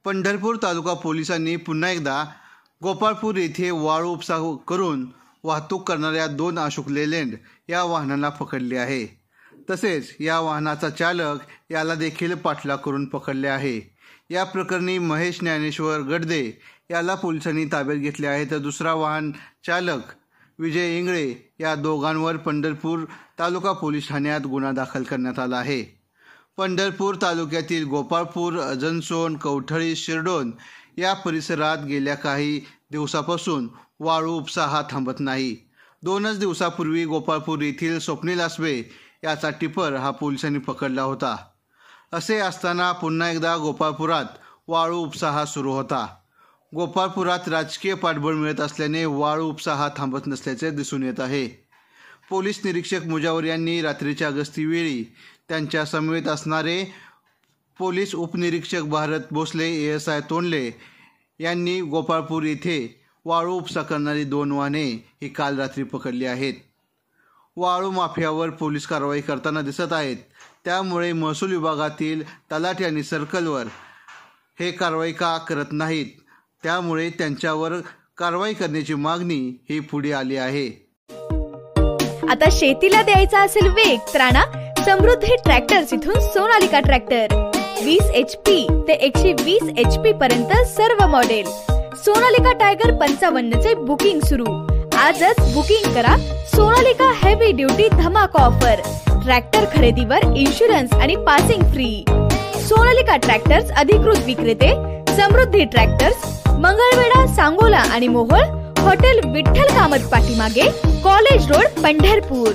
पंढरपूर तालुका पोलिसांनी पुन्हा एकदा गोपाळपूर येथे वाळू उपसा करून वाहतूक करणाऱ्या 2 अशोक लेलँड या वाहनांना पकडले आहे। तसेच या वाहनाचा चालक याला देखील पाठलाग करून पकडले आहे। या प्रकरणी महेश ज्ञानेश्वर गडदे याला पोलिसांनी ताब्यात घेतले आहे, तर दुसरा वाहन चालक विजय इंगळे या दोघांवर पंढरपूर तालुका पोलीस ठाण्यात गुन्हा दाखल करण्यात आला आहे। पंढरपूर तालुक्यातील गोपाळपूर, अजनसोन, कवठळी, शिरडोन या परिसरात गेल्या काही दिवसापासून वाळू उपसा हा थांबत नाही। 2 दिवसापूर्वी गोपाळपूर येथील स्वप्नील आसबे याचा टिपर हा पोलिसांनी पकडला होता। असे असताना पुन्हा एकदा गोपाळपुरात वाळू उपसा हा सुरू होता। गोपाळपुरात राजकीय पाठबळ मिळत असल्याने वाळू उपसा हा थांबत नसल्याचे दिसून येत आहे। पोलीस निरीक्षक मुजावर यांनी रात्रीच्या गस्तीवेळी त्यांच्या समवेत असणारे पोलीस उपनिरीक्षक भारत भोसले, ASI तोंडले यांनी गोपाळपूर येथे वाळू उपसा करणारी 2 वाहने ही काल रात्री पकडली आहेत। वाळू माफियावर पोलीस कारवाई करताना दिसत आहेत, त्यामुळे महसूल विभागातील तलाठी आणि सर्कलवर हे कारवाई का करत नाहीत, त्यामुळे त्यांच्यावर कारवाई करण्याची मागणी ही पुढे आली आहे। आता शेतीला द्यायचा असेल वेग तर आणा समृद्धी ट्रॅक्टर्स इथून सोनालिका ट्रॅक्टर 20 HP ते 120 HP पर्यंत सर्व मॉडेल। सोनालिका टायगर 55 चे बुकिंग सुरू। आजच बुकिंग करा। सोनालिका हेवी ड्युटी धमाका ऑफर। ट्रॅक्टर खरेदीवर इन्शुरन्स आणि पासिंग फ्री। सोनालिका ट्रॅक्टर्स अधिकृत विक्रेते समृद्धी ट्रॅक्टर्स, मंगळवेढा, सांगोला आणि मोहोळ, हॉटेल विठ्ठल कामत पाठीमागे, कॉलेज रोड, पंढरपूर।